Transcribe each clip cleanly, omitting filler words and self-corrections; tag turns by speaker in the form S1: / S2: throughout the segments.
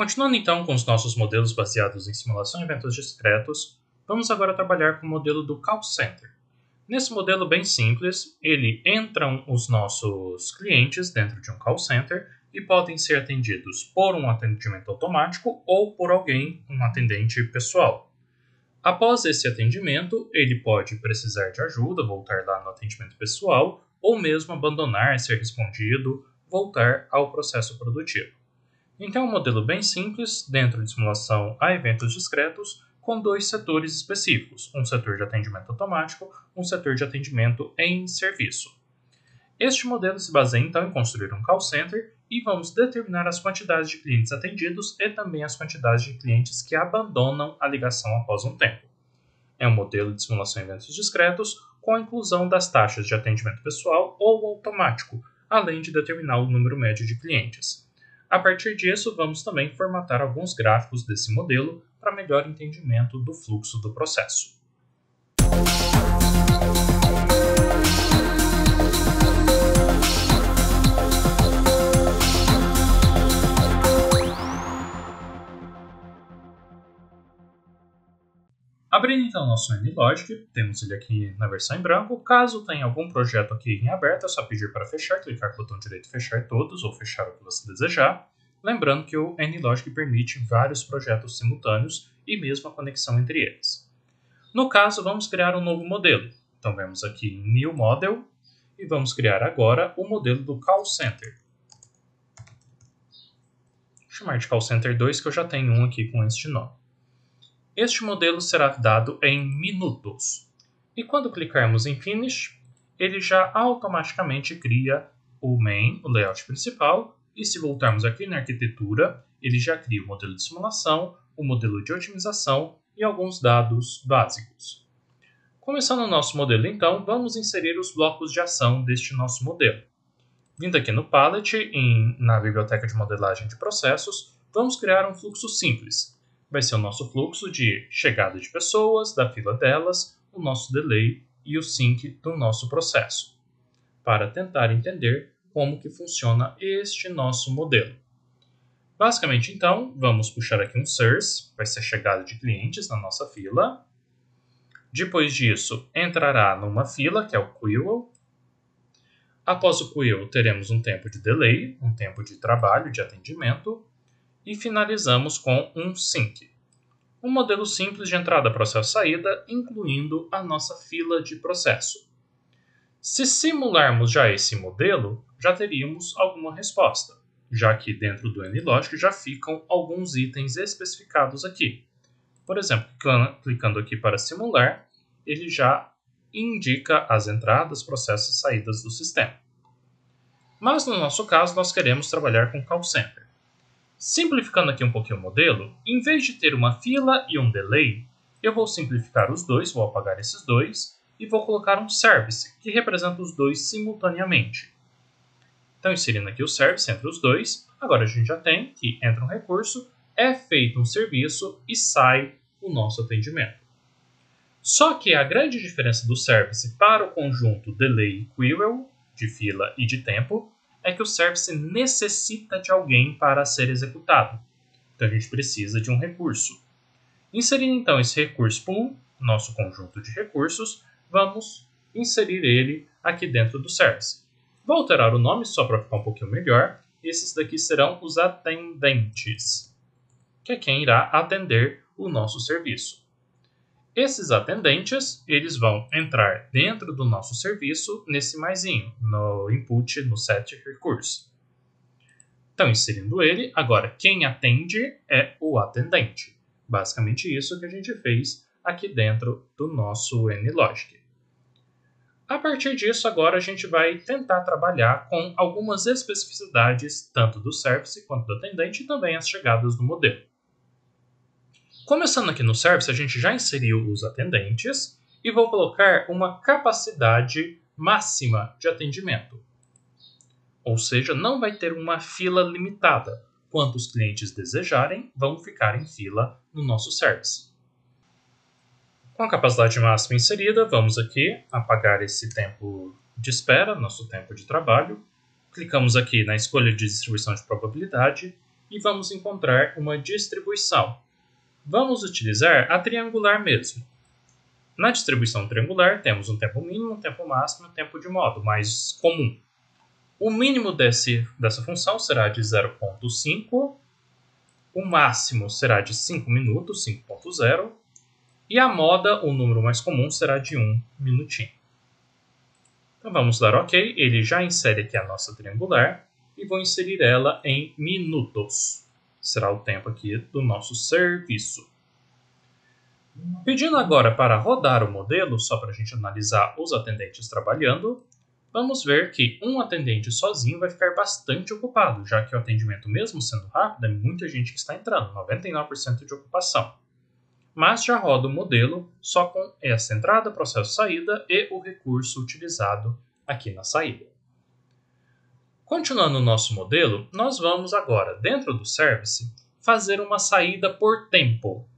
S1: Continuando então com os nossos modelos baseados em simulação e eventos discretos, vamos agora trabalhar com o modelo do call center. Nesse modelo bem simples, entram os nossos clientes dentro de um call center e podem ser atendidos por um atendimento automático ou por alguém, um atendente pessoal. Após esse atendimento, ele pode precisar de ajuda, voltar lá no atendimento pessoal, ou mesmo abandonar, ser respondido, voltar ao processo produtivo. Então, é um modelo bem simples, dentro de simulação a eventos discretos, com dois setores específicos, um setor de atendimento automático, um setor de atendimento em serviço. Este modelo se baseia então em construir um call center e vamos determinar as quantidades de clientes atendidos e também as quantidades de clientes que abandonam a ligação após um tempo. É um modelo de simulação de eventos discretos com a inclusão das taxas de atendimento pessoal ou automático, além de determinar o número médio de clientes. A partir disso, vamos também formatar alguns gráficos desse modelo para melhor entendimento do fluxo do processo. Abrindo então o nosso NLogic, temos ele aqui na versão em branco. Caso tenha algum projeto aqui em aberto, é só pedir para fechar, clicar com o botão direito fechar todos ou fechar o que você desejar. Lembrando que o NLogic permite vários projetos simultâneos e mesmo a conexão entre eles. No caso, vamos criar um novo modelo. Então vamos aqui em New Model e vamos criar agora o modelo do Call Center. Vou chamar de Call Center 2, que eu já tenho um aqui com este nome. Este modelo será dado em minutos. E quando clicarmos em Finish, ele já automaticamente cria o main, o layout principal. E se voltarmos aqui na arquitetura, ele já cria o modelo de simulação, o modelo de otimização e alguns dados básicos. Começando o nosso modelo, então, vamos inserir os blocos de ação deste nosso modelo. Vindo aqui no Palette, na biblioteca de modelagem de processos, vamos criar um fluxo simples. Vai ser o nosso fluxo de chegada de pessoas, da fila delas, o nosso delay e o sync do nosso processo, para tentar entender como que funciona este nosso modelo. Basicamente, então, vamos puxar aqui um source, vai ser chegada de clientes na nossa fila. Depois disso, entrará numa fila, que é o queue. Após o queue, teremos um tempo de delay, um tempo de trabalho, de atendimento. E finalizamos com um sync. Um modelo simples de entrada, processo, saída, incluindo a nossa fila de processo. Se simularmos já esse modelo, já teríamos alguma resposta, já que dentro do NLogic já ficam alguns itens especificados aqui. Por exemplo, clicando aqui para simular, ele já indica as entradas, processos e saídas do sistema. Mas no nosso caso, nós queremos trabalhar com call center. Simplificando aqui um pouquinho o modelo, em vez de ter uma fila e um delay, eu vou simplificar os dois, vou apagar esses dois, e vou colocar um service, que representa os dois simultaneamente. Então, inserindo aqui o service entre os dois, agora a gente já tem que entra um recurso, é feito um serviço e sai o nosso atendimento. Só que a grande diferença do service para o conjunto delay e queue, de fila e de tempo, é que o service necessita de alguém para ser executado. Então, a gente precisa de um recurso. Inserindo, então, esse recurso pool, nosso conjunto de recursos, vamos inserir ele aqui dentro do service. Vou alterar o nome só para ficar um pouquinho melhor. Esses daqui serão os atendentes, que é quem irá atender o nosso serviço. Esses atendentes, eles vão entrar dentro do nosso serviço nesse maisinho, no input, no set recurso. Então, inserindo ele, agora quem atende é o atendente. Basicamente isso que a gente fez aqui dentro do nosso NLogic. A partir disso, agora a gente vai tentar trabalhar com algumas especificidades, tanto do service quanto do atendente, e também as chegadas do modelo. Começando aqui no service, a gente já inseriu os atendentes e vou colocar uma capacidade máxima de atendimento. Ou seja, não vai ter uma fila limitada. Quantos clientes desejarem vão ficar em fila no nosso service. Com a capacidade máxima inserida, vamos aqui apagar esse tempo de espera, nosso tempo de trabalho. Clicamos aqui na escolha de distribuição de probabilidade e vamos encontrar uma distribuição. Vamos utilizar a triangular mesmo. Na distribuição triangular, temos um tempo mínimo, um tempo máximo e um tempo de modo mais comum. O mínimo dessa função será de 0,5, o máximo será de 5 minutos, 5.0, e a moda, o número mais comum, será de 1 minutinho. Então vamos dar OK, ele já insere aqui a nossa triangular e vou inserir ela em minutos. Será o tempo aqui do nosso serviço. Pedindo agora para rodar o modelo, só para a gente analisar os atendentes trabalhando, vamos ver que um atendente sozinho vai ficar bastante ocupado, já que o atendimento, mesmo sendo rápido, é muita gente que está entrando, 99% de ocupação. Mas já roda o modelo só com essa entrada, processo saída e o recurso utilizado aqui na saída. Continuando o nosso modelo, nós vamos agora, dentro do Service, fazer uma saída por tempo.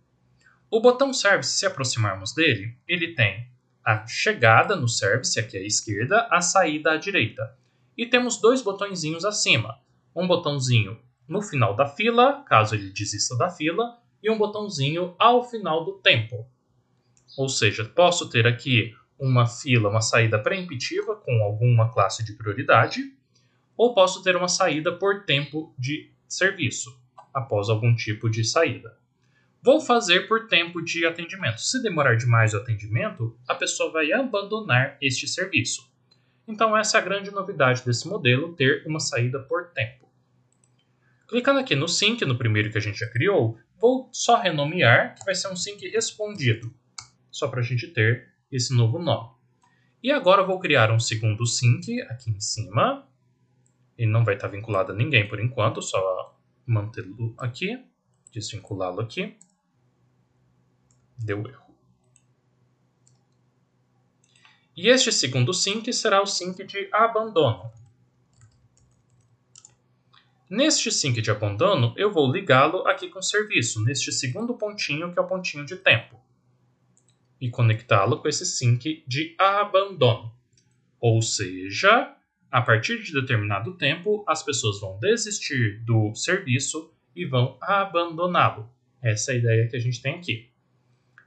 S1: O botão Service, se aproximarmos dele, ele tem a chegada no Service, aqui à esquerda, a saída à direita. E temos dois botõezinhos acima. Um botãozinho no final da fila, caso ele desista da fila, e um botãozinho ao final do tempo. Ou seja, posso ter aqui uma fila, uma saída pré-emptiva com alguma classe de prioridade, ou posso ter uma saída por tempo de serviço, após algum tipo de saída. Vou fazer por tempo de atendimento. Se demorar demais o atendimento, a pessoa vai abandonar este serviço. Então essa é a grande novidade desse modelo, ter uma saída por tempo. Clicando aqui no sync, no primeiro que a gente já criou, vou só renomear, que vai ser um sync respondido, só para a gente ter esse novo nome. E agora eu vou criar um segundo sync aqui em cima. Ele não vai estar vinculado a ninguém por enquanto, só mantê-lo aqui, desvinculá-lo aqui. Deu erro. E este segundo sync será o sync de abandono. Neste sync de abandono, eu vou ligá-lo aqui com o serviço, neste segundo pontinho, que é o pontinho de tempo. E conectá-lo com esse sync de abandono. Ou seja, a partir de determinado tempo, as pessoas vão desistir do serviço e vão abandoná-lo. Essa é a ideia que a gente tem aqui.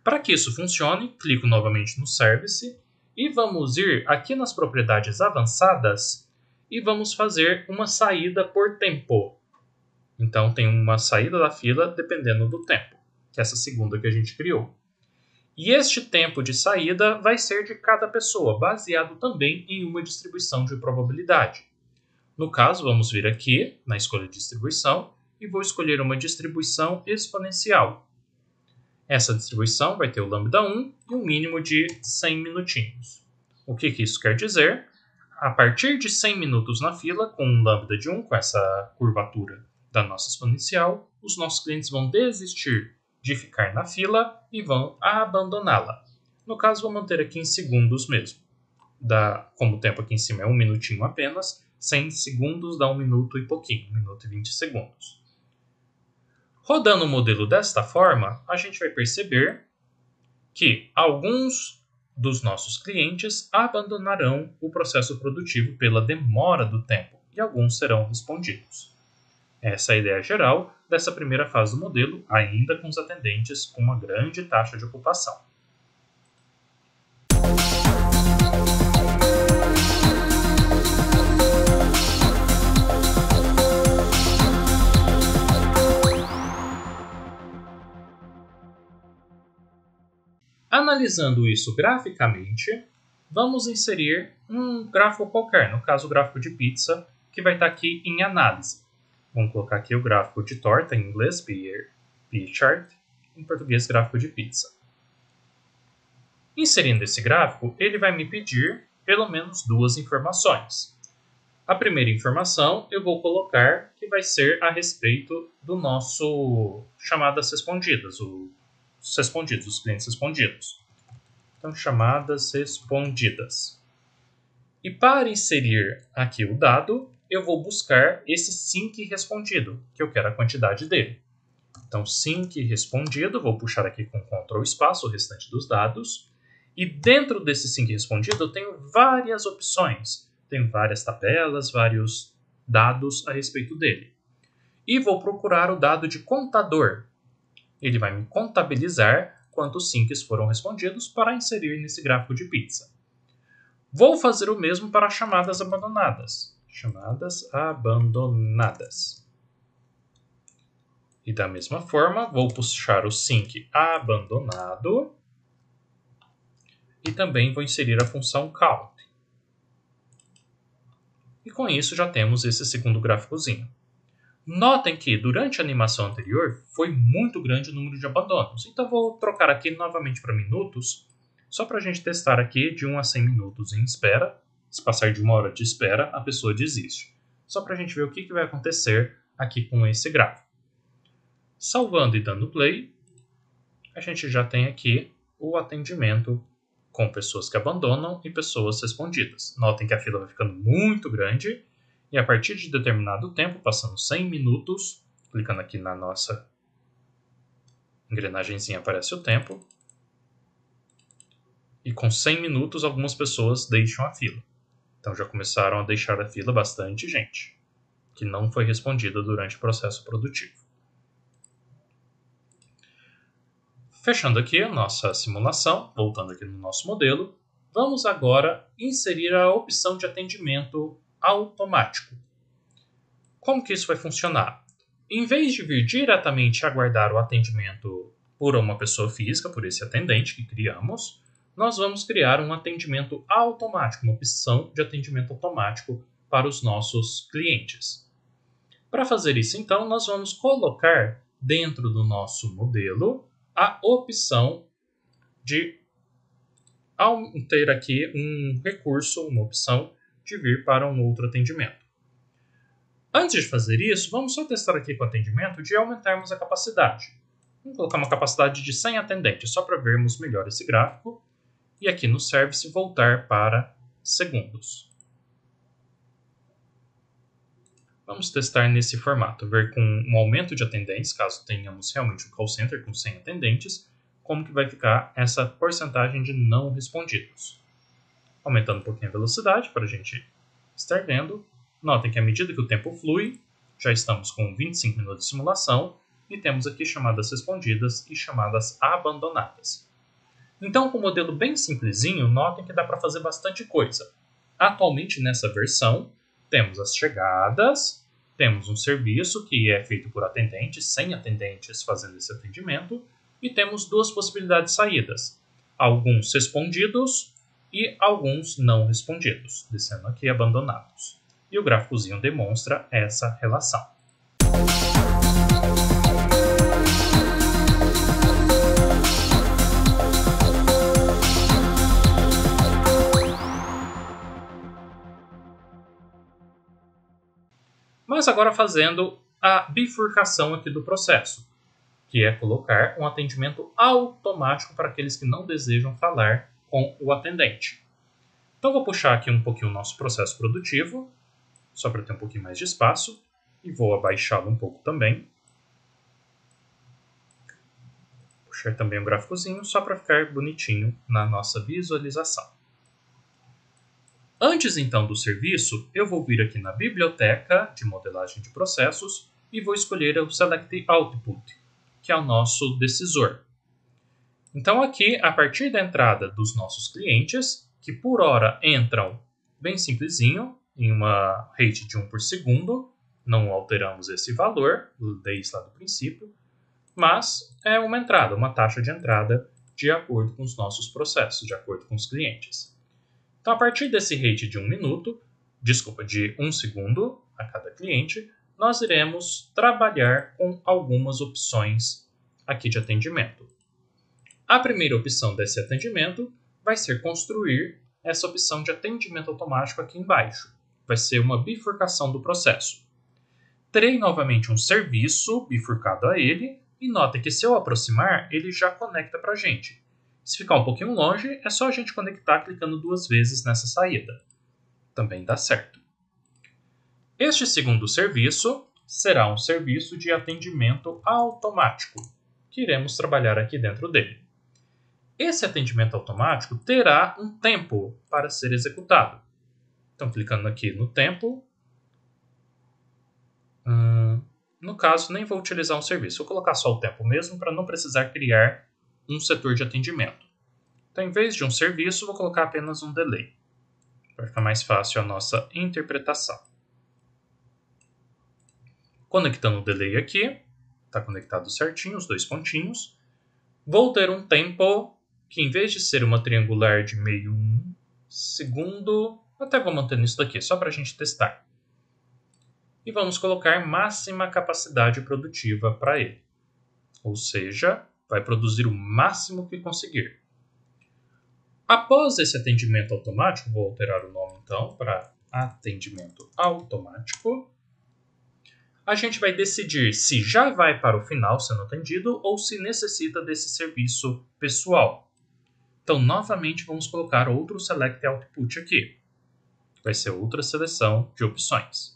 S1: Para que isso funcione, clico novamente no Service e vamos ir aqui nas propriedades avançadas e vamos fazer uma saída por tempo. Então tem uma saída da fila dependendo do tempo, que é essa segunda que a gente criou. E este tempo de saída vai ser de cada pessoa, baseado também em uma distribuição de probabilidade. No caso, vamos vir aqui na escolha de distribuição e vou escolher uma distribuição exponencial. Essa distribuição vai ter o lambda 1 e um mínimo de 100 minutinhos. O que isso quer dizer? A partir de 100 minutos na fila, com um lambda de 1, com essa curvatura da nossa exponencial, os nossos clientes vão desistir de ficar na fila e vão abandoná-la. No caso, vou manter aqui em segundos mesmo. Como o tempo aqui em cima é 1 minutinho apenas, 100 segundos dá 1 minuto e pouquinho, 1 minuto e 20 segundos. Rodando o modelo desta forma, a gente vai perceber que alguns dos nossos clientes abandonarão o processo produtivo pela demora do tempo e alguns serão respondidos. Essa é a ideia geral dessa primeira fase do modelo, ainda com os atendentes com uma grande taxa de ocupação. Analisando isso graficamente, vamos inserir um gráfico qualquer, no caso o gráfico de pizza, que vai estar aqui em análise. Vamos colocar aqui o gráfico de torta, em inglês, P-chart, em português, gráfico de pizza. Inserindo esse gráfico, ele vai me pedir pelo menos duas informações. A primeira informação eu vou colocar que vai ser a respeito do nosso chamadas respondidas, os clientes respondidos. Então, chamadas respondidas. E para inserir aqui o dado, eu vou buscar esse sync respondido, que eu quero a quantidade dele. Então, sync respondido, vou puxar aqui com Ctrl espaço o restante dos dados. E dentro desse sync respondido, eu tenho várias opções. Tenho várias tabelas, vários dados a respeito dele. e vou procurar o dado de contador. Ele vai me contabilizar quantos sinks foram respondidos para inserir nesse gráfico de pizza. Vou fazer o mesmo para chamadas abandonadas. Chamadas abandonadas. E da mesma forma, vou puxar o sink abandonado e também vou inserir a função count. E com isso já temos esse segundo gráficozinho. Notem que durante a animação anterior foi muito grande o número de abandonos. Então vou trocar aqui novamente para minutos, só para a gente testar aqui de 1 a 100 minutos em espera. Se passar de 1 hora de espera, a pessoa desiste. Só para a gente ver o que vai acontecer aqui com esse gráfico. Salvando e dando play, a gente já tem aqui o atendimento com pessoas que abandonam e pessoas respondidas. Notem que a fila vai ficando muito grande e a partir de determinado tempo, passando 100 minutos, clicando aqui na nossa engrenagemzinha aparece o tempo, e com 100 minutos algumas pessoas deixam a fila. Então já começaram a deixar a fila bastante gente, que não foi respondida durante o processo produtivo. Fechando aqui a nossa simulação, voltando aqui no nosso modelo, vamos agora inserir a opção de atendimento automático. Como que isso vai funcionar? Em vez de vir diretamente aguardar o atendimento por uma pessoa física, por esse atendente que criamos, nós vamos criar um atendimento automático, uma opção de atendimento automático para os nossos clientes. Para fazer isso, então, nós vamos colocar dentro do nosso modelo a opção de ter aqui um recurso, uma opção de vir para um outro atendimento. Antes de fazer isso, vamos só testar aqui com o atendimento de aumentarmos a capacidade. Vamos colocar uma capacidade de 100 atendentes, só para vermos melhor esse gráfico. E aqui no Service voltar para segundos. Vamos testar nesse formato, ver com um aumento de atendentes, caso tenhamos realmente um call center com 100 atendentes, como que vai ficar essa porcentagem de não respondidos. Aumentando um pouquinho a velocidade para a gente estar vendo. Notem que à medida que o tempo flui, já estamos com 25 minutos de simulação e temos aqui chamadas respondidas e chamadas abandonadas. Então, com um modelo bem simplesinho, notem que dá para fazer bastante coisa. Atualmente, nessa versão, temos as chegadas, temos um serviço que é feito por atendentes, 100 atendentes fazendo esse atendimento, e temos duas possibilidades de saídas. Alguns respondidos e alguns não respondidos, descendo aqui abandonados. E o gráficozinho demonstra essa relação. Mas agora fazendo a bifurcação aqui do processo, que é colocar um atendimento automático para aqueles que não desejam falar com o atendente. Então vou puxar aqui um pouquinho o nosso processo produtivo, só para ter um pouquinho mais de espaço, e vou abaixá-lo um pouco também. Puxar também um gráficozinho, só para ficar bonitinho na nossa visualização. Antes então do serviço, eu vou vir aqui na biblioteca de modelagem de processos e vou escolher o Select Output, que é o nosso decisor. Então aqui, a partir da entrada dos nossos clientes, que por hora entram bem simplesinho, em uma rate de 1 por segundo, não alteramos esse valor desde lá do princípio, mas é uma entrada, uma taxa de entrada de acordo com os nossos processos, de acordo com os clientes. Então, a partir desse rate de 1 segundo a cada cliente, nós iremos trabalhar com algumas opções aqui de atendimento. A primeira opção desse atendimento vai ser construir essa opção de atendimento automático aqui embaixo. Vai ser uma bifurcação do processo. Terei novamente um serviço bifurcado a ele, e nota que se eu aproximar, ele já conecta para a gente. Se ficar um pouquinho longe, é só a gente conectar clicando 2 vezes nessa saída. Também dá certo. Este segundo serviço será um serviço de atendimento automático, que iremos trabalhar aqui dentro dele. Esse atendimento automático terá um tempo para ser executado. Então, clicando aqui no tempo, No caso, nem vou utilizar um serviço. Vou colocar só o tempo mesmo para não precisar criar um setor de atendimento. Então, em vez de um serviço, vou colocar apenas um delay, para ficar mais fácil a nossa interpretação. Conectando o delay aqui, está conectado certinho, os dois pontinhos. Vou ter um tempo que, em vez de ser uma triangular de meio 1 segundo, até vou manter nisso daqui, só para a gente testar. E vamos colocar máxima capacidade produtiva para ele. Ou seja, vai produzir o máximo que conseguir. Após esse atendimento automático, vou alterar o nome então para atendimento automático. A gente vai decidir se já vai para o final sendo atendido ou se necessita desse serviço pessoal. Então, novamente, vamos colocar outro Select Output aqui. Vai ser outra seleção de opções.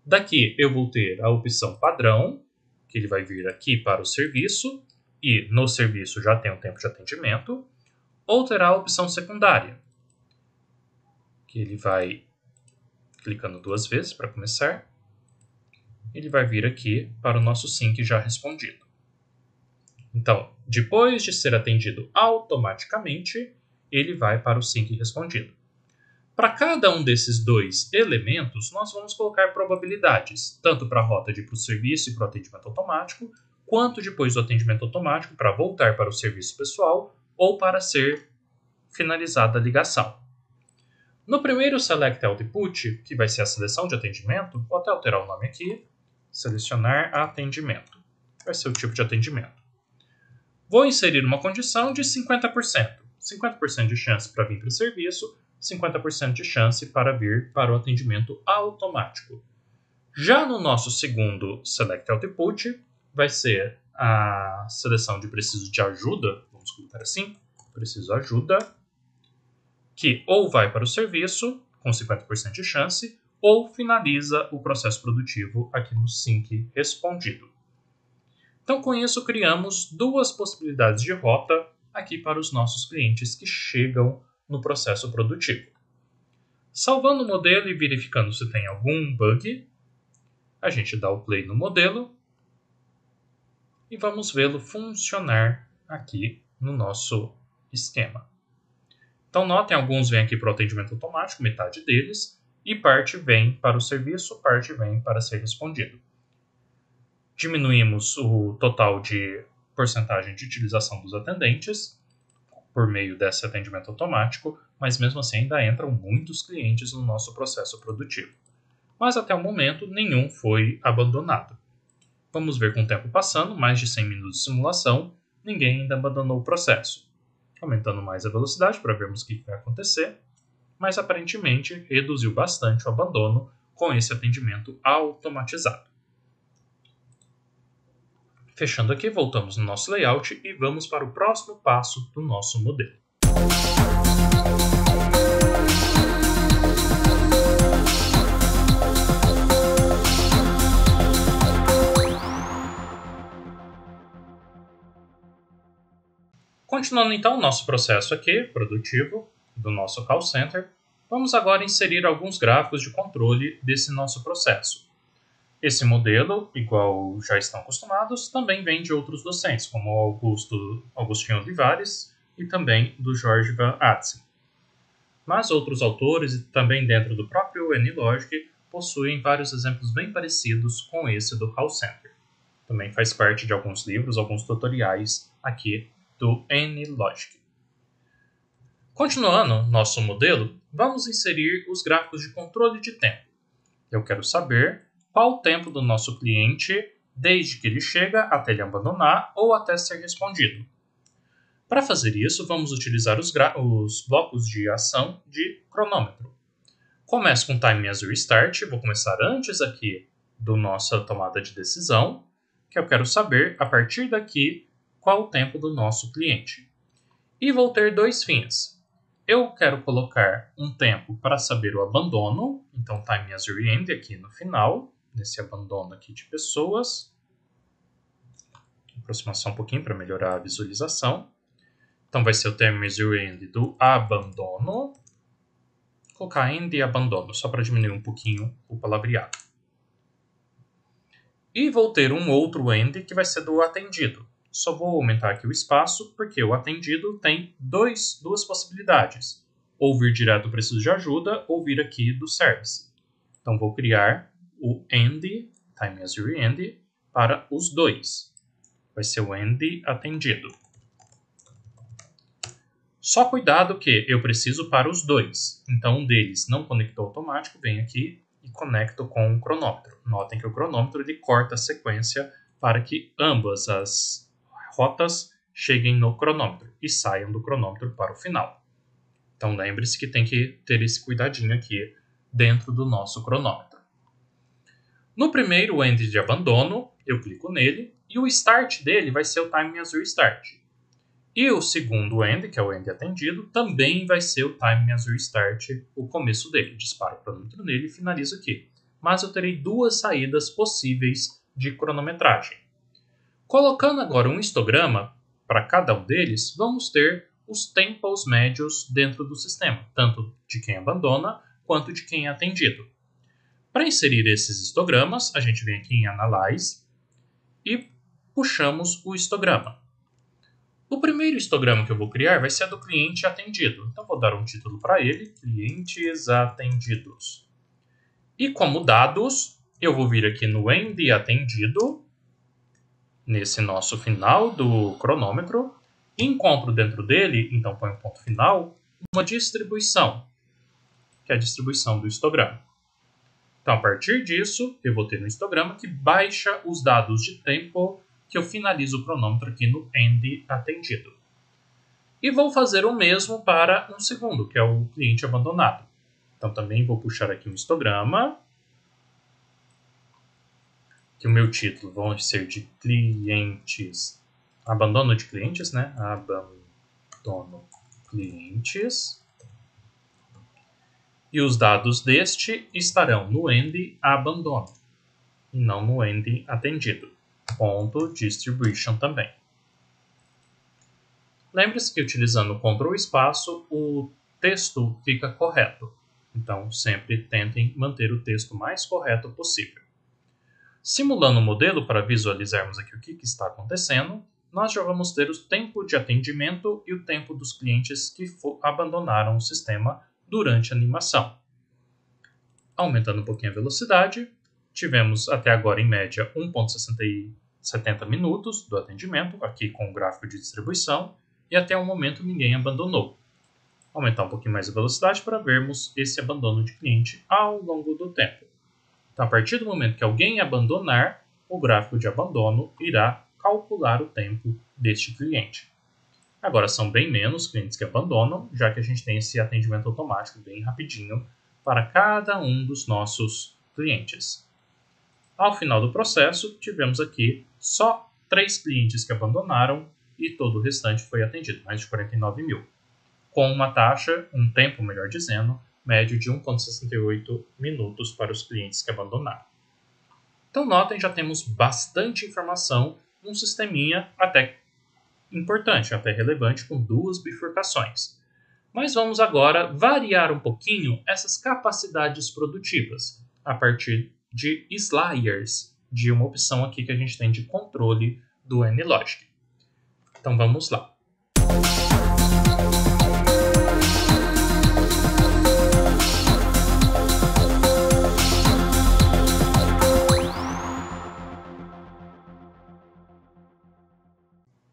S1: Daqui eu vou ter a opção padrão, que ele vai vir aqui para o serviço, e no serviço já tem um tempo de atendimento, ou terá a opção secundária, que ele vai, clicando 2 vezes para começar, ele vai vir aqui para o nosso sync já respondido. Então, depois de ser atendido automaticamente, ele vai para o sync respondido. Para cada um desses dois elementos, nós vamos colocar probabilidades, tanto para a rota de ir para o serviço e para o atendimento automático, quanto depois do atendimento automático para voltar para o serviço pessoal ou para ser finalizada a ligação. No primeiro Select Output, que vai ser a seleção de atendimento, vou até alterar o nome aqui, selecionar atendimento. Vai ser o tipo de atendimento. Vou inserir uma condição de 50%. 50% de chance para vir para o serviço, 50% de chance para vir para o atendimento automático. Já no nosso segundo Select Output, vai ser a seleção de preciso de ajuda, vamos colocar assim, preciso ajuda, que ou vai para o serviço, com 50% de chance, ou finaliza o processo produtivo aqui no sync respondido. Então, com isso, criamos duas possibilidades de rota aqui para os nossos clientes que chegam no processo produtivo. Salvando o modelo e verificando se tem algum bug, a gente dá o play no modelo e vamos vê-lo funcionar aqui no nosso esquema. Então, notem, alguns vêm aqui para o atendimento automático, metade deles, e parte vem para o serviço, parte vem para ser respondido. Diminuímos o total de porcentagem de utilização dos atendentes por meio desse atendimento automático, mas mesmo assim ainda entram muitos clientes no nosso processo produtivo. Mas até o momento nenhum foi abandonado. Vamos ver com o tempo passando, mais de 100 minutos de simulação, ninguém ainda abandonou o processo. Aumentando mais a velocidade para vermos o que vai acontecer, mas aparentemente reduziu bastante o abandono com esse atendimento automatizado. Fechando aqui, voltamos no nosso layout e vamos para o próximo passo do nosso modelo. Continuando então o nosso processo aqui, produtivo, do nosso call center, vamos agora inserir alguns gráficos de controle desse nosso processo. Esse modelo, igual já estão acostumados, também vem de outros docentes, como o Agostinho Olivares e também do Jorge Van Atzen. Mas outros autores, e também dentro do próprio NLogic, possuem vários exemplos bem parecidos com esse do call center. Também faz parte de alguns livros, alguns tutoriais aqui do NLogic. Continuando nosso modelo, vamos inserir os gráficos de controle de tempo. Eu quero saber qual o tempo do nosso cliente desde que ele chega até ele abandonar ou até ser respondido. Para fazer isso, vamos utilizar os blocos de ação de cronômetro. Começo com Time as Restart, vou começar antes aqui da nossa tomada de decisão, que eu quero saber, a partir daqui, qual o tempo do nosso cliente. E vou ter dois fins. Eu quero colocar um tempo para saber o abandono, então Time as End aqui no final, nesse abandono aqui de pessoas. Aproximação um pouquinho para melhorar a visualização. Então vai ser o Time as End do abandono. Vou colocar end e abandono, só para diminuir um pouquinho o palavreado. E vou ter um outro end que vai ser do atendido. Só vou aumentar aqui o espaço, porque o atendido tem duas possibilidades. Ou vir direto do preciso de ajuda, ou vir aqui do service. Então vou criar o end, time as end, para os dois. Vai ser o end atendido. Só cuidado que eu preciso para os dois. Então um deles não conectou automático, vem aqui e conecto com o cronômetro. Notem que o cronômetro ele corta a sequência para que ambas as rotas cheguem no cronômetro e saiam do cronômetro para o final. Então lembre-se que tem que ter esse cuidadinho aqui dentro do nosso cronômetro. No primeiro end de abandono, eu clico nele e o start dele vai ser o time as restart. E o segundo end, que é o end atendido, também vai ser o time as restart, o começo dele. Disparo o cronômetro nele e finalizo aqui. Mas eu terei duas saídas possíveis de cronometragem. Colocando agora um histograma para cada um deles, vamos ter os tempos médios dentro do sistema, tanto de quem abandona quanto de quem é atendido. Para inserir esses histogramas, a gente vem aqui em Analyze e puxamos o histograma. O primeiro histograma que eu vou criar vai ser do cliente atendido. Então vou dar um título para ele, clientes atendidos. E como dados, eu vou vir aqui no end atendido, nesse nosso final do cronômetro, e encontro dentro dele, então põe um ponto final, uma distribuição, que é a distribuição do histograma. Então, a partir disso, eu vou ter um histograma que baixa os dados de tempo que eu finalizo o cronômetro aqui no end atendido. E vou fazer o mesmo para um segundo, que é o cliente abandonado. Então, também vou puxar aqui um histograma, que o meu título vai ser de clientes, abandono de clientes, né? Abandono clientes. E os dados deste estarão no end abandono, e não no end atendido. Ponto distribution também. Lembre-se que utilizando o Ctrl espaço, o texto fica correto. Então, sempre tentem manter o texto mais correto possível. Simulando o modelo para visualizarmos aqui o que está acontecendo, nós já vamos ter o tempo de atendimento e o tempo dos clientes que abandonaram o sistema durante a animação. Aumentando um pouquinho a velocidade, tivemos até agora em média 1,70 minutos do atendimento, aqui com o gráfico de distribuição, e até o momento ninguém abandonou. Aumentar um pouquinho mais a velocidade para vermos esse abandono de cliente ao longo do tempo. Então, a partir do momento que alguém abandonar, o gráfico de abandono irá calcular o tempo deste cliente. Agora, são bem menos clientes que abandonam, já que a gente tem esse atendimento automático bem rapidinho para cada um dos nossos clientes. Ao final do processo, tivemos aqui só 3 clientes que abandonaram e todo o restante foi atendido, mais de 49 mil, com uma taxa, um tempo melhor dizendo, médio de 1,68 minutos para os clientes que abandonaram. Então notem, já temos bastante informação num sisteminha até importante, até relevante, com 2 bifurcações. Mas vamos agora variar um pouquinho essas capacidades produtivas a partir de sliders, de uma opção aqui que a gente tem de controle do NLogic. Então vamos lá.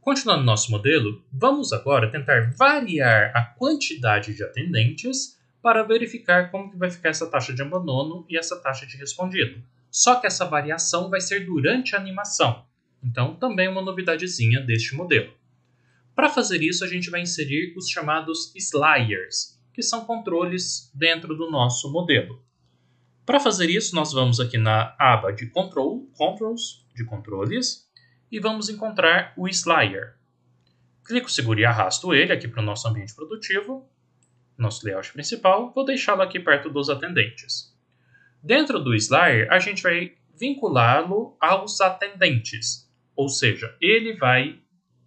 S1: Continuando nosso modelo, vamos agora tentar variar a quantidade de atendentes para verificar como que vai ficar essa taxa de abandono e essa taxa de respondido. Só que essa variação vai ser durante a animação, então também uma novidadezinha deste modelo. Para fazer isso, a gente vai inserir os chamados sliders, que são controles dentro do nosso modelo. Para fazer isso, nós vamos aqui na aba de Controls, de controles, e vamos encontrar o slider. Clico, seguro e arrasto ele aqui para o nosso ambiente produtivo, nosso layout principal, vou deixá-lo aqui perto dos atendentes. Dentro do slider, a gente vai vinculá-lo aos atendentes, ou seja, ele vai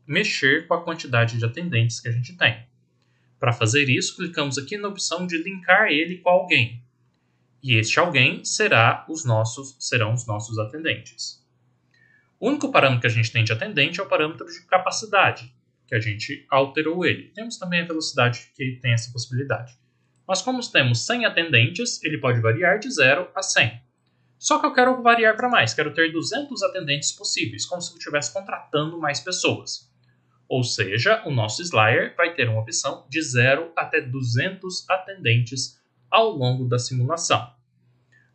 S1: mexer com a quantidade de atendentes que a gente tem. Para fazer isso, clicamos aqui na opção de linkar ele com alguém. E este alguém serão os nossos atendentes. O único parâmetro que a gente tem de atendente é o parâmetro de capacidade, que a gente alterou ele. Temos também a velocidade, que tem essa possibilidade. Mas como temos 100 atendentes, ele pode variar de 0 a 100. Só que eu quero variar para mais, quero ter 200 atendentes possíveis, como se eu estivesse contratando mais pessoas. Ou seja, o nosso Slayer vai ter uma opção de 0 até 200 atendentes ao longo da simulação.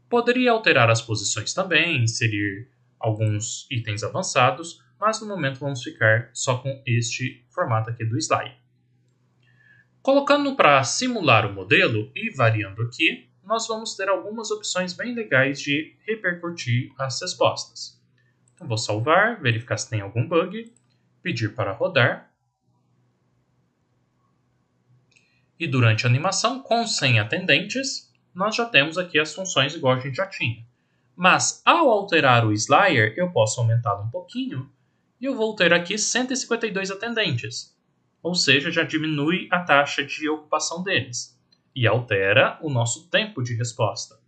S1: Poderia alterar as posições também, inserir alguns itens avançados, mas no momento vamos ficar só com este formato aqui do Slayer. Colocando para simular o modelo e variando aqui, nós vamos ter algumas opções bem legais de repercutir as respostas. Então vou salvar, verificar se tem algum bug, pedir para rodar. E durante a animação, com 100 atendentes, nós já temos aqui as funções igual a gente já tinha. Mas ao alterar o Slayer, eu posso aumentá-lo um pouquinho e eu vou ter aqui 152 atendentes. Ou seja, já diminui a taxa de ocupação deles e altera o nosso tempo de resposta.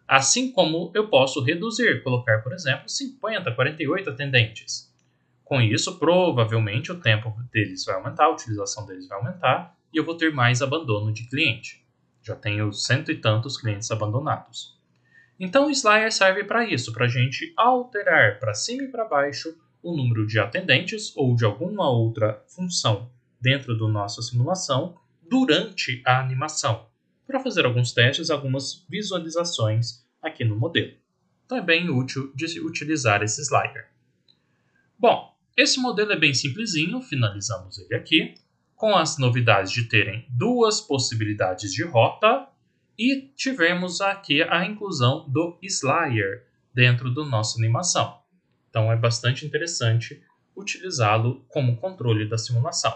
S1: Assim como eu posso reduzir, colocar, por exemplo, 50, 48 atendentes. Com isso, provavelmente o tempo deles vai aumentar, a utilização deles vai aumentar e eu vou ter mais abandono de cliente. Já tenho 100 e tantos clientes abandonados. Então o Slayer serve para isso, para a gente alterar para cima e para baixo o número de atendentes ou de alguma outra função dentro da nossa simulação durante a animação, para fazer alguns testes, algumas visualizações aqui no modelo. Então é bem útil de utilizar esse Slayer. Bom, esse modelo é bem simplesinho, finalizamos ele aqui, com as novidades de terem duas possibilidades de rota e tivemos aqui a inclusão do Slayer dentro da nossa animação. Então é bastante interessante utilizá-lo como controle da simulação.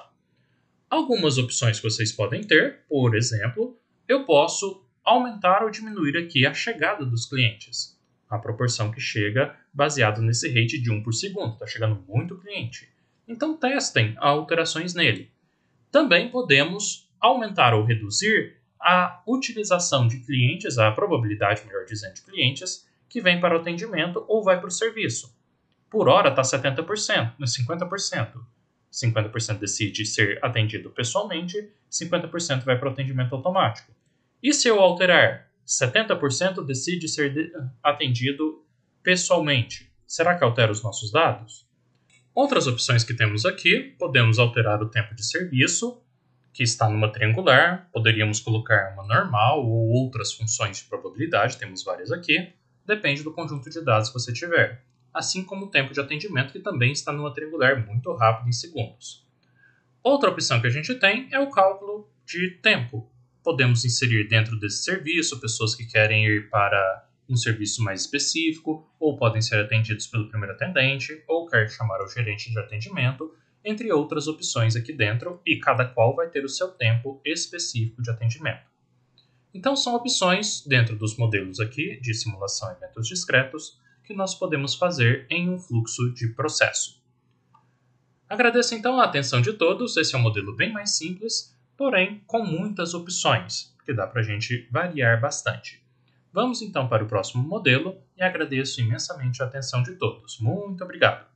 S1: Algumas opções que vocês podem ter, por exemplo, eu posso aumentar ou diminuir aqui a chegada dos clientes. A proporção que chega baseado nesse rate de 1 por segundo. Está chegando muito cliente. Então testem alterações nele. Também podemos aumentar ou reduzir a utilização de clientes, a probabilidade, melhor dizendo, de clientes que vêm para o atendimento ou vai para o serviço. Por hora está 70%, 50%. 50% decide ser atendido pessoalmente, 50% vai para o atendimento automático. E se eu alterar 70% decide ser atendido pessoalmente, será que altera os nossos dados? Outras opções que temos aqui, podemos alterar o tempo de serviço, que está numa triangular, poderíamos colocar uma normal ou outras funções de probabilidade, temos várias aqui, depende do conjunto de dados que você tiver. Assim como o tempo de atendimento, que também está numa triangular muito rápido em segundos. Outra opção que a gente tem é o cálculo de tempo. Podemos inserir dentro desse serviço pessoas que querem ir para um serviço mais específico, ou podem ser atendidos pelo primeiro atendente, ou quer chamar o gerente de atendimento, entre outras opções aqui dentro, e cada qual vai ter o seu tempo específico de atendimento. Então são opções dentro dos modelos aqui de simulação e eventos discretos que nós podemos fazer em um fluxo de processo. Agradeço então a atenção de todos, esse é um modelo bem mais simples, porém com muitas opções, que dá para a gente variar bastante. Vamos então para o próximo modelo e agradeço imensamente a atenção de todos. Muito obrigado!